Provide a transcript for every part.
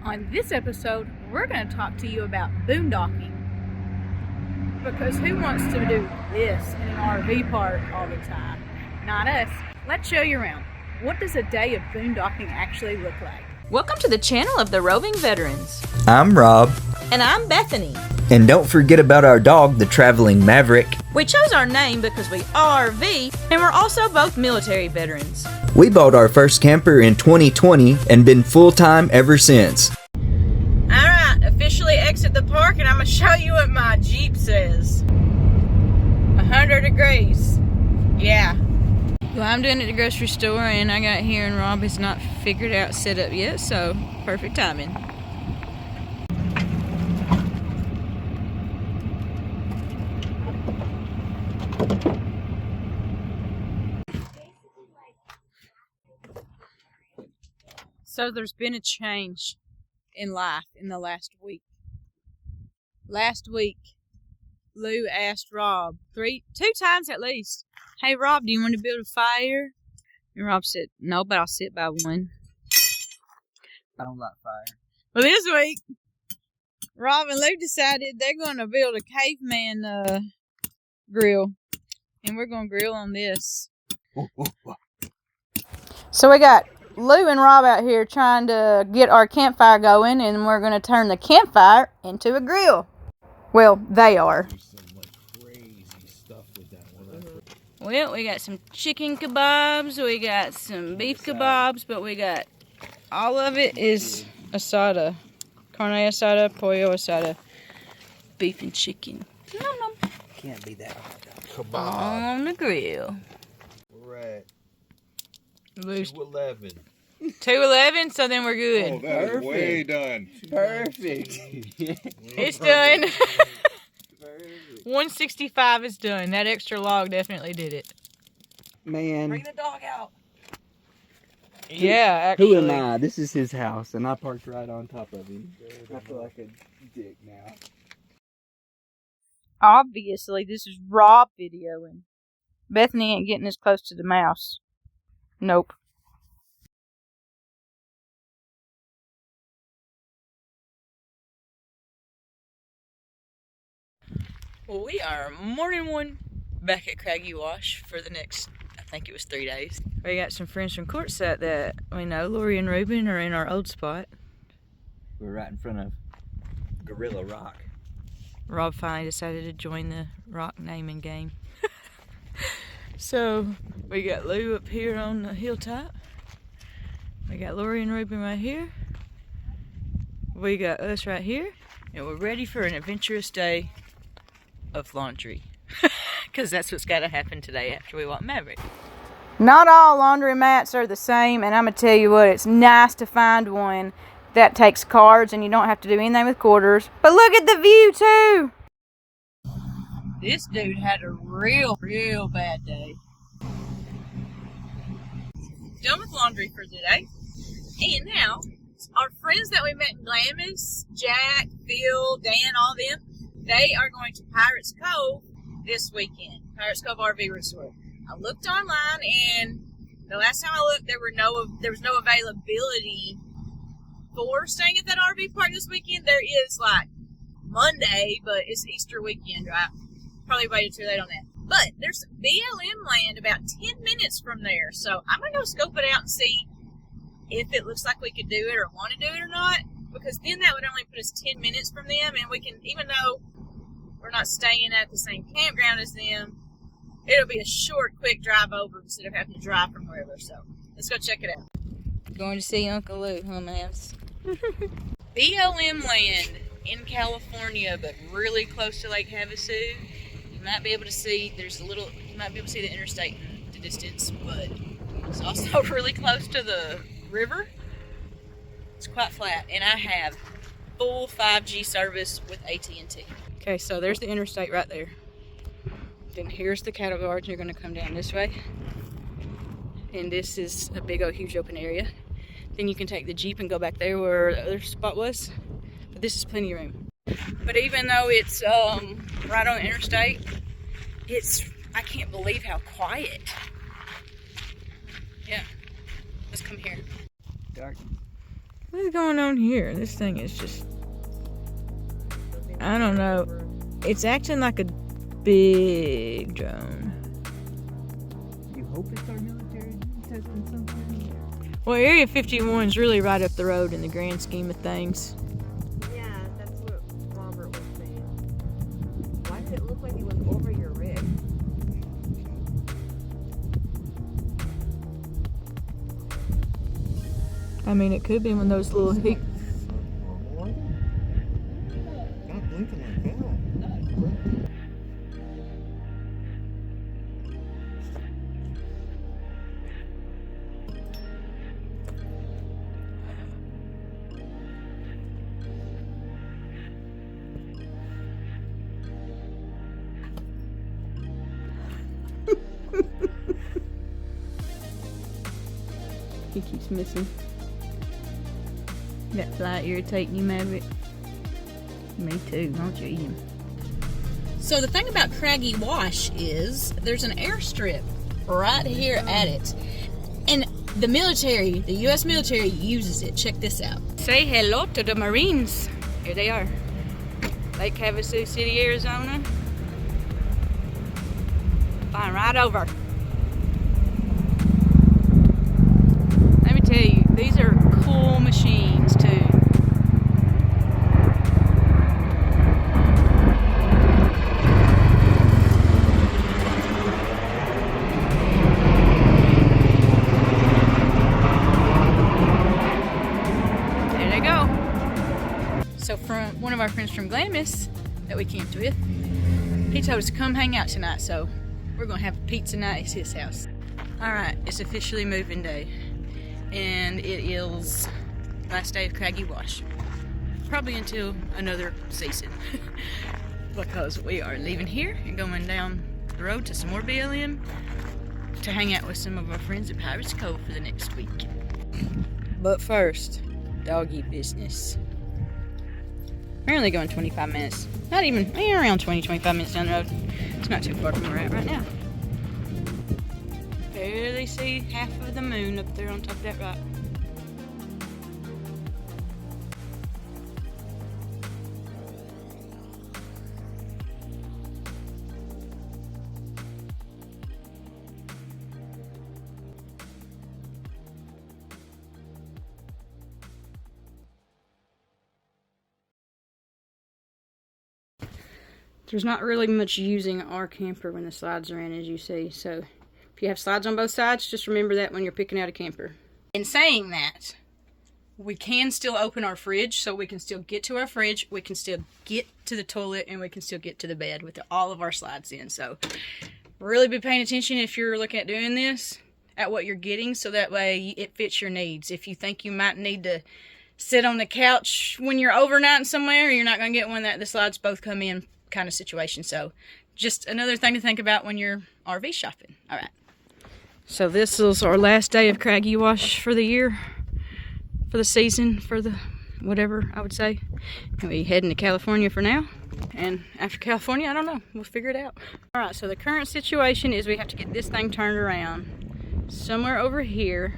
On this episode, we're going to talk to you about boondocking. Because who wants to do this in an RV park all the time? Not us. Let's show you around. What does a day of boondocking actually look like? Welcome to the channel of the Roving Veterans. I'm Rob. And I'm Bethany. And don't forget about our dog, the Traveling Maverick. We chose our name because we RV, and we're also both military veterans. We bought our first camper in 2020 and been full-time ever since. Alright, officially exit the park, and I'm going to show you what my Jeep says. 100 degrees. Yeah. Well, I'm doing it at the grocery store, and I got here, and Rob has not figured out setup yet, so perfect timing. So there's been a change in life in the last week. Last week, Lou asked Rob two times at least, "Hey Rob, do you want to build a fire?" And Rob said, "No, but I'll sit by one." I don't like fire. Well, this week, Rob and Lou decided they're going to build a caveman grill, and we're going to grill on this. So we got Lou and Rob out here trying to get our campfire going, and we're going to turn the campfire into a grill. Well, they are. Well, we got some chicken kebabs, we got some beef kebabs, but we got all of it is asada. Carne asada, pollo asada, beef and chicken. Nom nom. Can't be that hard. Kebab. On the grill. We're at Lou's 211. 211, so then we're good. Oh, that is way done. Perfect. It's done. 165 is done. That extra log definitely did it. Man. Bring the dog out. Yeah, actually. Who am I? This is his house, and I parked right on top of him. I feel like a dick now. Obviously, this is Rob videoing. Bethany ain't getting as close to the mouse. Nope. Well, we are morning one back at Craggy Wash for the next, I think it was 3 days. We got some friends from Quartzsite that we know. Lori and Ruben are in our old spot. We're right in front of Gorilla Rock. Rob finally decided to join the rock naming game. So, we got Lou up here on the hilltop. We got Lori and Ruben right here. We got us right here. And we're ready for an adventurous day of laundry. Because that's what's got to happen today after we walk Maverick. Not all laundry mats are the same, and I'm going to tell you what, it's nice to find one that takes cards and you don't have to do anything with quarters. But look at the view too! This dude had a real bad day. Done with laundry for today. And now, our friends that we met in Glamis, Jack, Phil, Dan, all them, they are going to Pirates Cove this weekend. Pirates Cove RV Resort. I looked online, and the last time I looked, there was no availability for staying at that RV park this weekend. There is like Monday, but it's Easter weekend, right? Probably waited too late on that. But there's BLM land about 10 minutes from there, so I'm gonna go scope it out and see if it looks like we could do it or want to do it or not. Because then that would only put us 10 minutes from them, and we can, even though we're not staying at the same campground as them, it'll be a short, quick drive over instead of having to drive from wherever. So let's go check it out. Going to see Uncle Lou, huh, Mavs? BLM land in California, but really close to Lake Havasu. You might be able to see, you might be able to see the interstate in the distance, but it's also really close to the river. It's quite flat, and I have full 5G service with AT&T. Okay, so there's the interstate right there. Then here's the cattle guards. You're going to come down this way. And this is a big old huge open area. Then you can take the Jeep and go back there where the other spot was. But this is plenty of room. But even though it's right on the interstate, I can't believe how quiet. Yeah, let's come here. Dark. What is going on here? This thing is just, I don't know. It's acting like a big drone. You hope it's our military testing something? Well, Area 51 is really right up the road in the grand scheme of things. Yeah, that's what Robert was saying. Why did it look like it was over your rig? I mean, it could be one of those little Not blinking like that. He keeps missing. That fly irritating you, Maverick? Me too, don't you eat him? So the thing about Craggy Wash is there's an airstrip right here at it. And the military, the U.S. military uses it. Check this out. Say hello to the Marines. Here they are. Lake Havasu City, Arizona. Flying right over. Let me tell you, these are cool machines too. There they go. So from one of our friends from Glamis that we camped with, he told us to come hang out tonight, so we're gonna have a pizza night at his house. Alright, it's officially moving day. And it is last day of Craggy Wash. Probably until another season. Because we are leaving here and going down the road to some more BLM to hang out with some of our friends at Pirates Cove for the next week. But first, doggy business. We're only going 25 minutes. Not even, around 20-25 minutes down the road. It's not too far from where we're at right now. Barely see half of the moon up there on top of that rock. There's not really much using our camper when the slides are in, as you see, so if you have slides on both sides, just remember that when you're picking out a camper. In saying that, we can still open our fridge, so we can still get to our fridge, we can still get to the toilet, and we can still get to the bed with all of our slides in. So really be paying attention if you're looking at doing this, at what you're getting, so that way it fits your needs. If you think you might need to sit on the couch when you're overnighting somewhere, you're not going to get one that the slides both come in kind of situation. So just another thing to think about when you're RV shopping. All right. So this is our last day of Craggy Wash for the year, for the season, for the whatever I would say. And we heading to California for now. And after California, I don't know. We'll figure it out. All right. So the current situation is we have to get this thing turned around somewhere over here.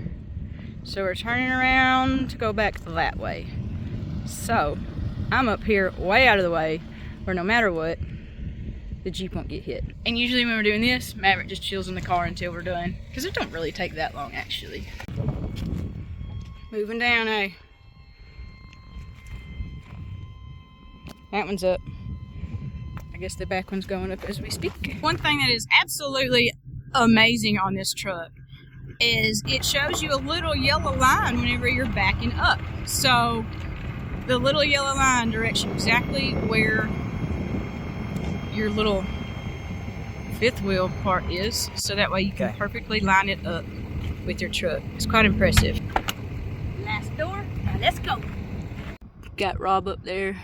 So we're turning around to go back that way. So I'm up here way out of the way, where no matter what, the Jeep won't get hit. And usually when we're doing this, Maverick just chills in the car until we're done, because it don't really take that long actually. Moving down, eh? That one's up. I guess the back one's going up as we speak. One thing that is absolutely amazing on this truck is it shows you a little yellow line whenever you're backing up. So the little yellow line directs you exactly where your little fifth wheel part is, so that way you can perfectly line it up with your truck. It's quite impressive. Last door, now let's go. Got Rob up there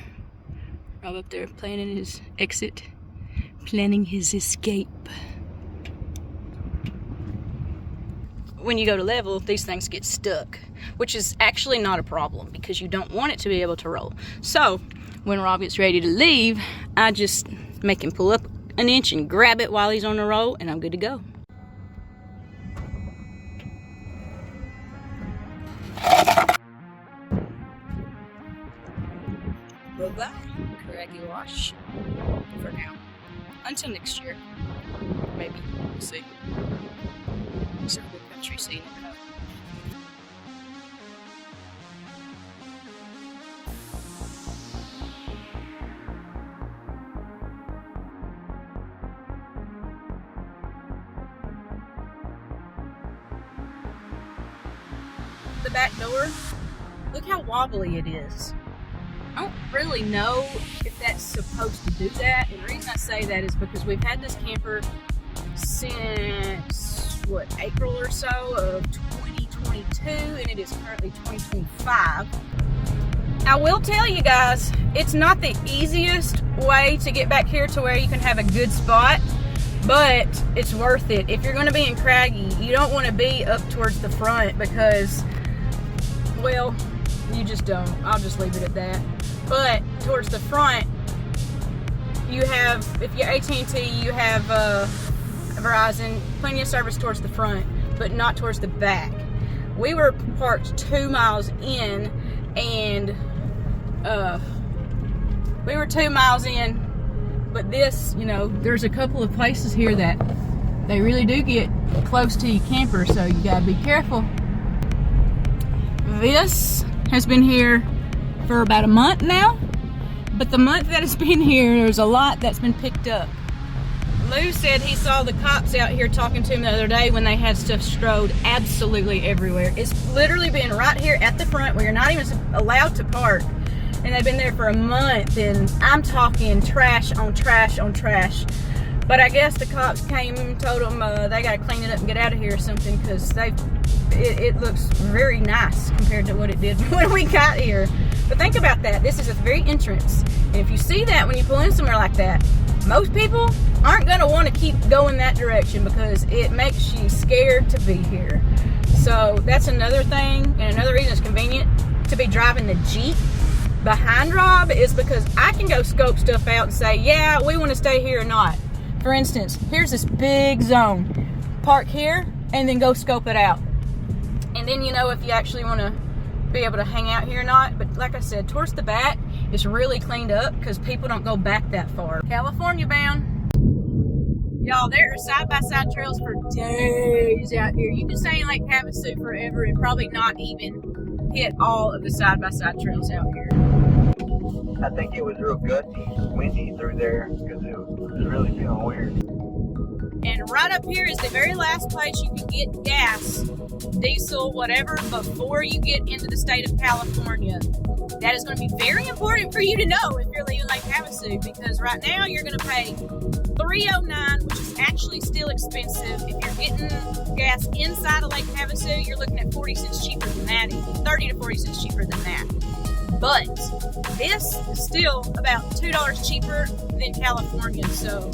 planning his exit, planning his escape. When you go to level, these things get stuck, which is actually not a problem because you don't want it to be able to roll. So when Rob gets ready to leave, I just make him pull up an inch and grab it while he's on the roll, and I'm good to go. Bye-bye, Craggy Wash. For now. Until next year. Maybe. We'll see. It's a good country, so you never know. The back door, look how wobbly it is. I don't really know if that's supposed to do that, and the reason I say that is because we've had this camper since, what, April or so of 2022, and it is currently 2025. I will tell you guys, it's not the easiest way to get back here to where you can have a good spot, but it's worth it. If you're going to be in Craggy, you don't want to be up towards the front because, well, you just don't. I'll just leave it at that. But towards the front, you have, if you're AT&T, you have Verizon, plenty of service towards the front, but not towards the back. We were parked 2 miles in, and we were 2 miles in, but this, you know, there's a couple of places here that they really do get close to your camper, so you gotta be careful. This has been here for about a month now, but the month that it's been here, there's a lot that's been picked up. Lou said he saw the cops out here talking to him the other day when they had stuff strode absolutely everywhere. It's literally been right here at the front where you're not even allowed to park, and they've been there for a month, and I'm talking trash on trash on trash. But I guess the cops came and told them they gotta clean it up and get out of here or something, because it looks very nice compared to what it did when we got here. But think about that. This is at the very entrance. And if you see that when you pull in somewhere like that, most people aren't going to want to keep going that direction because it makes you scared to be here. So that's another thing, and another reason it's convenient to be driving the Jeep behind Rob is because I can go scope stuff out and say, yeah, we want to stay here or not. For instance, here's this big zone. Park here and then go scope it out. And then you know if you actually want to be able to hang out here or not. But like I said, towards the back, it's really cleaned up because people don't go back that far. California bound. Y'all, there are side-by-side trails for days out here. You can stay in Lake Havasu forever and probably not even hit all of the side-by-side trails out here. I think it was real gusty, windy through there because it was really feeling weird. And right up here is the very last place you can get gas, diesel, whatever, before you get into the state of California. That is going to be very important for you to know if you're leaving Lake Havasu, because right now you're going to pay $3.09, which is actually still expensive. If you're getting gas inside of Lake Havasu, you're looking at 40 cents cheaper than that, even 30 to 40 cents cheaper than that. But this is still about $2 cheaper than California, so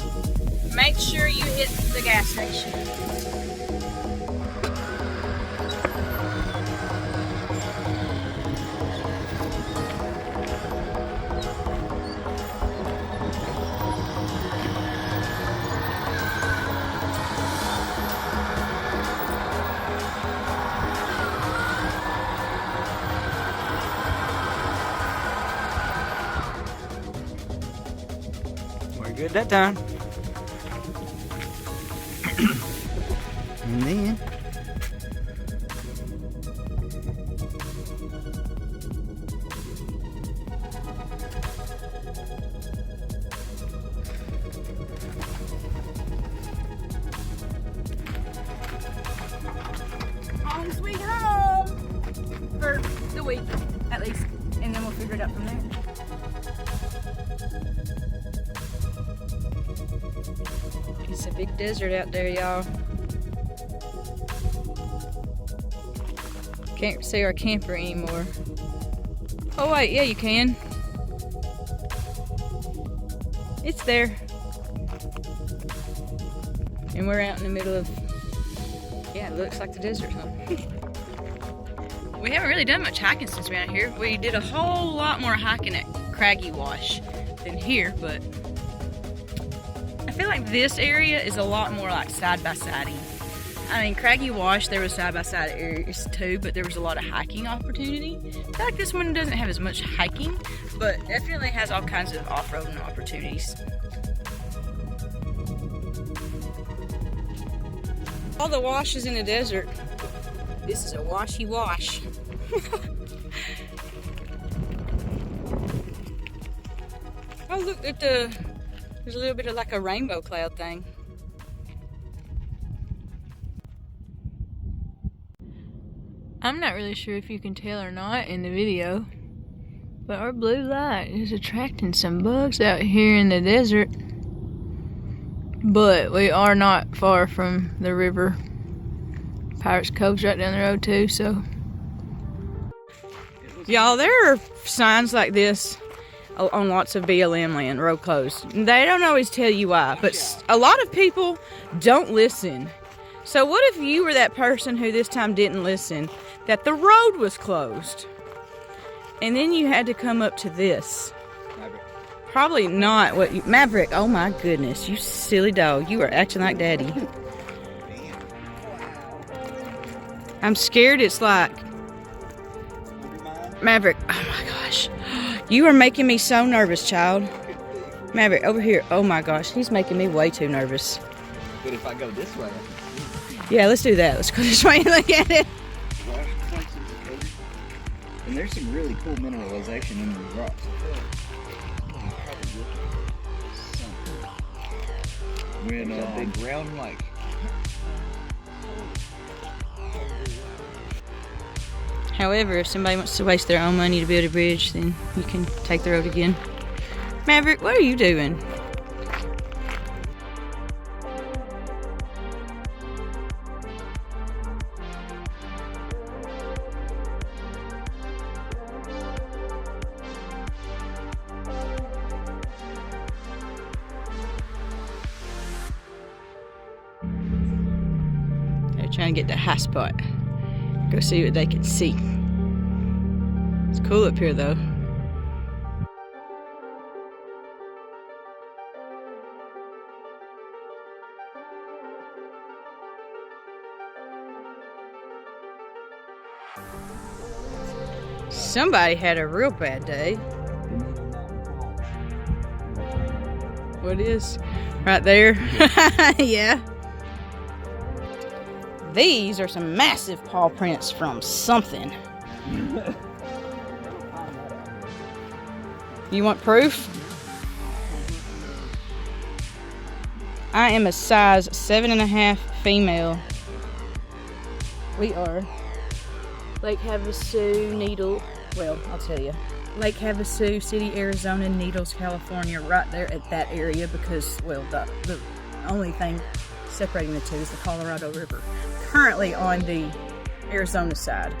make sure you hit the gas station. We're good that time. And then Home sweet home for the week at least, and then we'll figure it out from there. It's a big desert out there, y'all. Can't see our camper anymore. Oh wait, yeah you can. It's there. And we're out in the middle of, yeah, it looks like the desert, huh? We haven't really done much hiking since we're out here. We did a whole lot more hiking at Craggy Wash than here, but I feel like this area is a lot more like side-by-siding. I mean, Craggy Wash, there was side-by-side areas too, but there was a lot of hiking opportunity. I feel like this one doesn't have as much hiking, but definitely has all kinds of off-roading opportunities. All the washes in the desert. This is a washy wash. Oh, look at there's a little bit of like a rainbow cloud thing. I'm not really sure if you can tell or not in the video, but our blue light is attracting some bugs out here in the desert. But we are not far from the river. Pirates Cove's right down the road too, so. Y'all, there are signs like this on lots of BLM land, road closed. They don't always tell you why, but a lot of people don't listen. So what if you were that person who this time didn't listen, that the road was closed, and then you had to come up to this? Probably not what you... Maverick, oh my goodness, you silly dog. You are acting like daddy. I'm scared it's like... Maverick, oh my gosh. You are making me so nervous, child. Maverick, over here. Oh my gosh, he's making me way too nervous. But if I go this way... Yeah, let's do that. Let's go this way and look at it. And there's some really cool mineralization in the rocks. When a big round lake. However, if somebody wants to waste their own money to build a bridge, then you can take the road again. Maverick, what are you doing? They're trying to get the high spot. Go see what they can see. It's cool up here though. Somebody had a real bad day. What is? Right there? Yeah. These are some massive paw prints from something. You want proof? I am a size 7.5 female. We are Lake Havasu, Needle. Well, I'll tell you. Lake Havasu City, Arizona, Needles, California, right there at that area because, well, the only thing separating the two is the Colorado River. Currently on the Arizona side,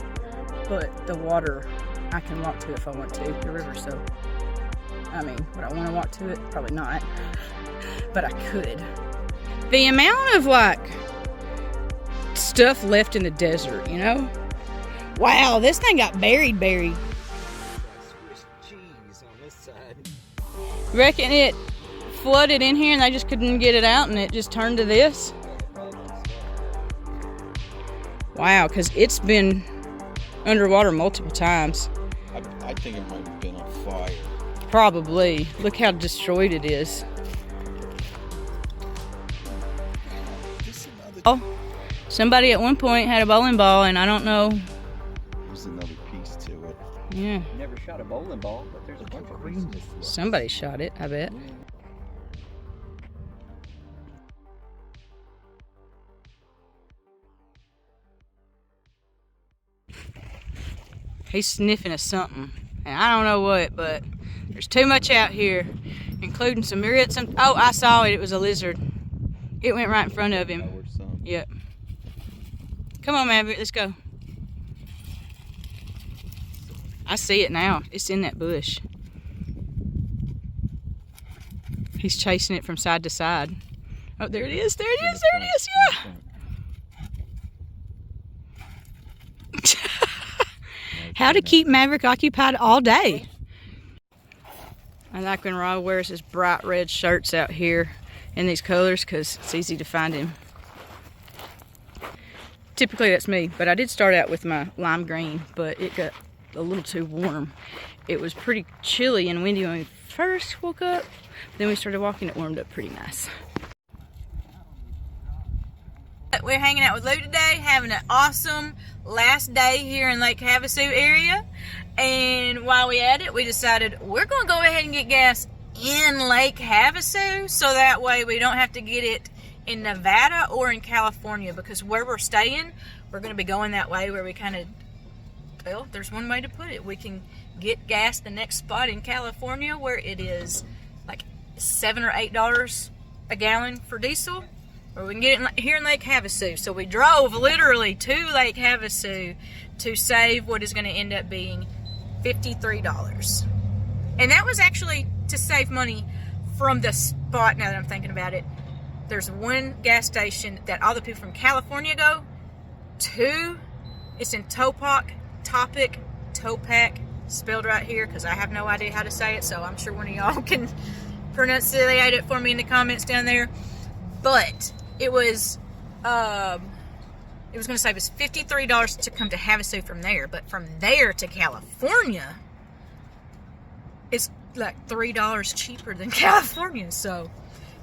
but the water I can walk to if I want to, the river, so I mean, would I want to walk to it? Probably not, but I could. The amount of like stuff left in the desert, you know? Wow, this thing got buried. Swiss cheese on this side. Reckon it flooded in here and they just couldn't get it out and it just turned to this? Wow, because it's been underwater multiple times. I think it might have been on fire. Probably. Look how destroyed it is. Oh, somebody at one point had a bowling ball and I don't know. There's another piece to it. Yeah. Never shot a bowling ball, but there's a bunch of green. Somebody shot it, I bet. He's sniffing at something, and I don't know what, but there's too much out here, including some myriads. Oh, I saw it. It was a lizard. It went right in front of him. Yep. Come on, Maverick. Let's go. I see it now. It's in that bush. He's chasing it from side to side. Oh, there it is. There it is. There it is. Yeah. How to keep Maverick occupied all day. I like when Rob wears his bright red shirts out here in these colors because it's easy to find him. Typically that's me, but I did start out with my lime green, but it got a little too warm. It was pretty chilly and windy when we first woke up. Then we started walking, it warmed up pretty nice. We're hanging out with Lou today, having an awesome last day here in Lake Havasu area. And while we at it, we decided we're going to go ahead and get gas in Lake Havasu, so that way we don't have to get it in Nevada or in California, because where we're staying, we're going to be going that way where we kind of, well, there's one way to put it. We can get gas the next spot in California where it is like $7 or $8 a gallon for diesel, or we can get it here in Lake Havasu. So we drove literally to Lake Havasu to save what is going to end up being $53. And that was actually to save money from the spot, now that I'm thinking about it. There's one gas station that all the people from California go to. It's in Topac, spelled right here, because I have no idea how to say it, so I'm sure one of y'all can pronunciate it for me in the comments down there. But it was going to save us $53 to come to Havasu from there, but from there to California, it's like $3 cheaper than California. So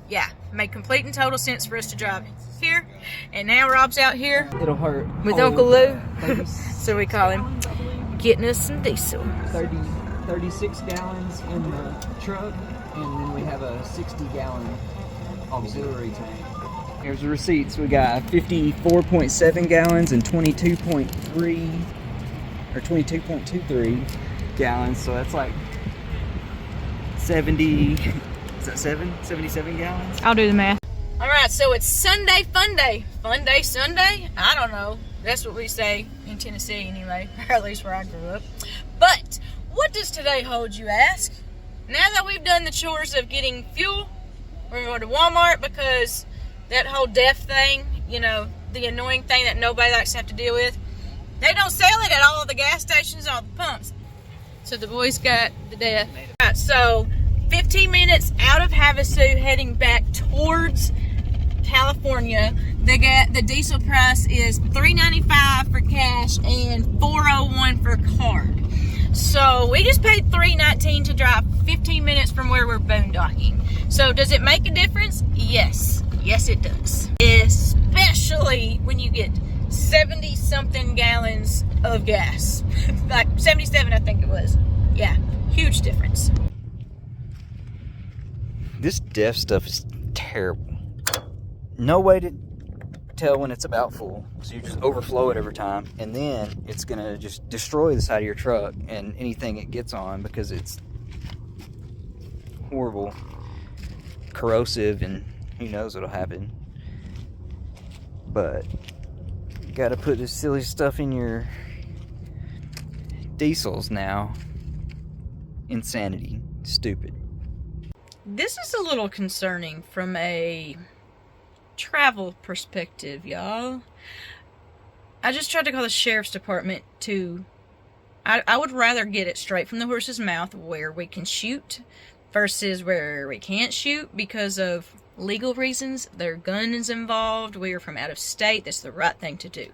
yeah, made complete and total sense for us to drive here. And now Rob's out here. It'll hurt. With Uncle Lou. So we call him getting us some diesel. 36 gallons in the truck, and then we have a 60-gallon auxiliary tank. Here's the receipts. We got 54.7 gallons and 22.3 or 22.23 gallons. So that's like 70. Is that 77 gallons? I'll do the math. All right, so it's Sunday fun day. Fun day Sunday? I don't know. That's what we say in Tennessee anyway, or at least where I grew up. But what does today hold, you ask? Now that we've done the chores of getting fuel, we're going to Walmart, because that whole DEF thing, you know, the annoying thing that nobody likes to have to deal with, they don't sell it at all the gas stations, all the pumps. So the boys got the DEF. All right, so 15 minutes out of Havasu, heading back towards California. The diesel price is $3.95 for cash and $4.01 for card. So we just paid $3.19 to drive 15 minutes from where we're boondocking. So does it make a difference? Yes. Yes, it does. Especially when you get 70-something gallons of gas. Like 77, I think it was. Yeah, huge difference. This DEF stuff is terrible. No way to tell when it's about full, so you just overflow it every time, and then it's gonna just destroy the side of your truck and anything it gets on, because it's horrible, corrosive, and who knows what'll happen. But you gotta put this silly stuff in your diesels now. Insanity. Stupid. This is a little concerning from a travel perspective, y'all. I just tried to call the sheriff's department to... I would rather get it straight from the horse's mouth where we can shoot versus where we can't shoot because of legal reasons. Their gun is involved. We are from out of state. That's the right thing to do.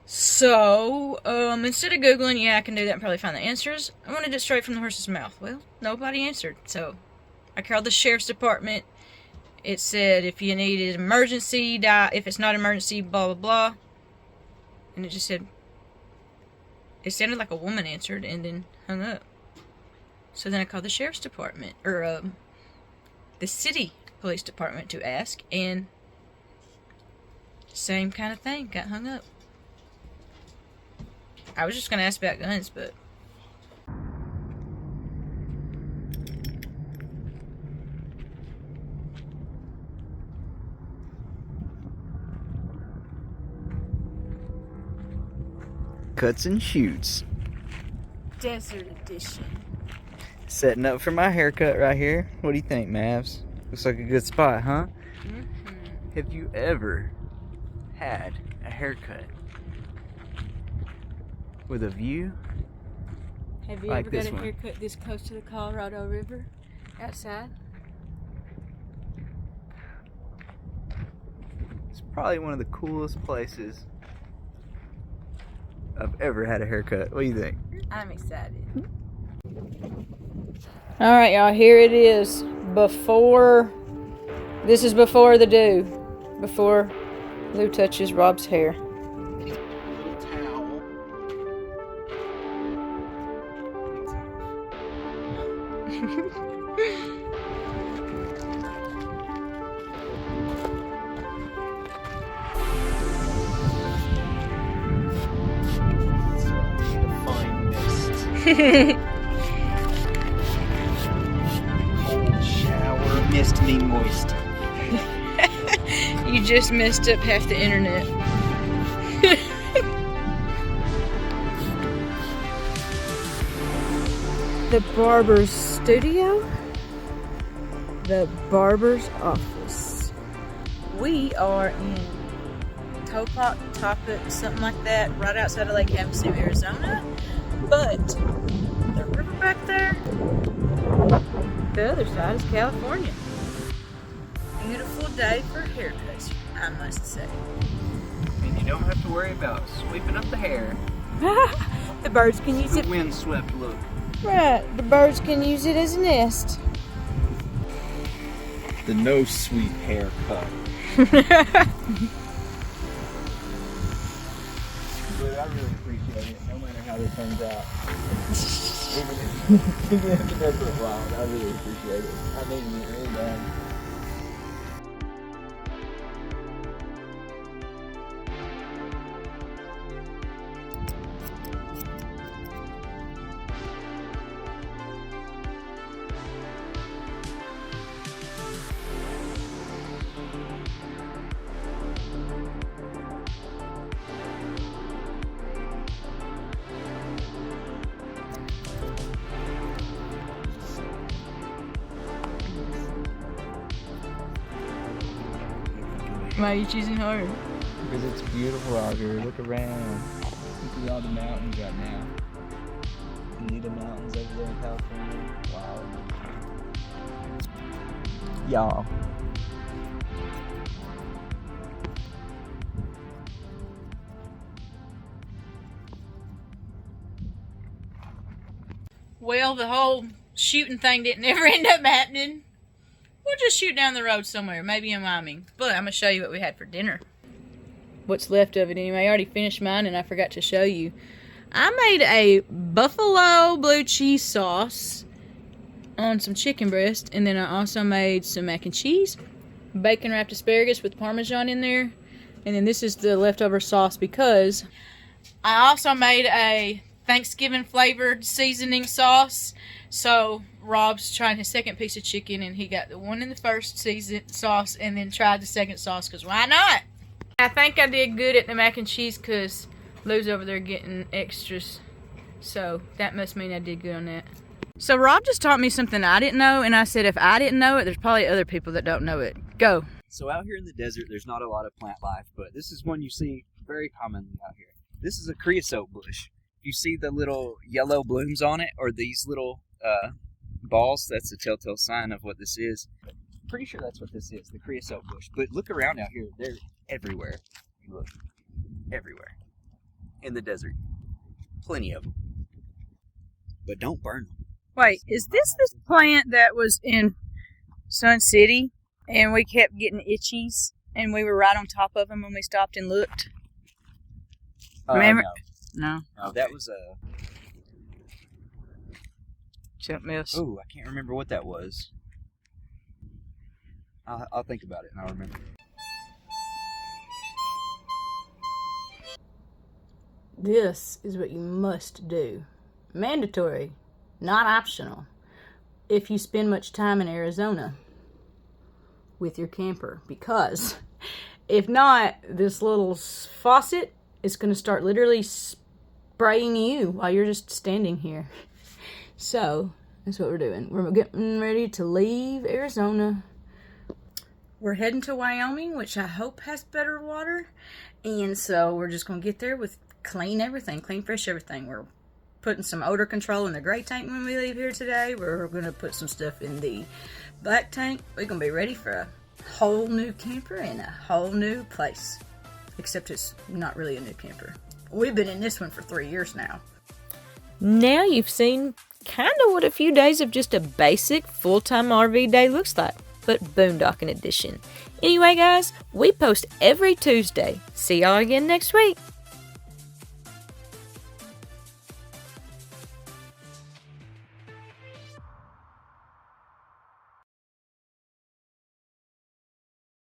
So, instead of Googling, yeah, I can do that and probably find the answers, I wanted it straight from the horse's mouth. Well, nobody answered, so I called the sheriff's department. It said if you needed emergency, if it's not emergency, blah, blah, blah. And it just said, it sounded like a woman answered and then hung up. So then I called the sheriff's department, or the city police department to ask, and same kind of thing, got hung up. I was just going to ask about guns, but... Cuts and shoots. Desert edition. Setting up for my haircut right here. What do you think, Mavs? Looks like a good spot, huh? Mm-hmm. Have you ever had a haircut with a view? Have you Like ever got this a one. haircut this close to the Colorado River? Outside? It's probably one of the coolest places I've ever had a haircut. What do you think? I'm excited. All right, y'all, here it is. This is before the do. Before Lou touches Rob's hair. Cold shower, missed me moist. You just messed up half the internet. The barber's studio. The barber's office. We are in Topic, something like that, right outside of Lake Havasu, Arizona. But the river back there, the other side is California. Beautiful day for haircuts, I must say. And you don't have to worry about sweeping up the hair. The birds can use The it. windswept look. Right, the birds can use it as a nest. The no sweep haircut. But I really appreciate it, no matter how it turns out. Even if it does look wild, I really appreciate it. I mean, it really does. Why are you choosing hard? Because it's beautiful out here. Look around. Look at all the mountains right now. You see the mountains over there in California. Wow. Y'all. Well, the whole shooting thing didn't ever end up happening. We'll just shoot down the road somewhere, maybe in Wyoming. But I'm going to show you what we had for dinner. What's left of it anyway. I already finished mine and I forgot to show you. I made a buffalo blue cheese sauce on some chicken breast, and then I also made some mac and cheese, bacon wrapped asparagus with Parmesan in there, and then this is the leftover sauce because I also made a Thanksgiving flavored seasoning sauce. So Rob's trying his second piece of chicken, and he got the one in the first season sauce and then tried the second sauce because why not? I think I did good at the mac and cheese because Lou's over there getting extras. So that must mean I did good on that. So Rob just taught me something I didn't know, and I said if I didn't know it, there's probably other people that don't know it. Go. So out here in the desert, there's not a lot of plant life, but this is one you see very commonly out here. This is a creosote bush. You see the little yellow blooms on it, or these little balls? That's a telltale sign of what this is. Pretty sure that's what this is, the creosote bush. But look around out here. They're everywhere. You look. Everywhere. In the desert. Plenty of them. But don't burn them. Wait, is this plant that was in Sun City and we kept getting itchies and we were right on top of them when we stopped and looked? Remember? No. No. No, that was a... Something else. Oh, I can't remember what that was. I'll think about it and I'll remember. This is what you must do. Mandatory, not optional, if you spend much time in Arizona with your camper. Because if not, this little faucet is going to start literally spraying you while you're just standing here. So, that's what we're doing. We're getting ready to leave Arizona. We're heading to Wyoming, which I hope has better water. And so we're just going to get there with clean everything, clean, fresh everything. We're putting some odor control in the gray tank when we leave here today. We're going to put some stuff in the black tank. We're going to be ready for a whole new camper and a whole new place. Except it's not really a new camper. We've been in this one for 3 years now. Now you've seen kind of what a few days of just a basic full-time RV day looks like, but boondocking edition. Anyway guys, we post every Tuesday. See y'all again next week.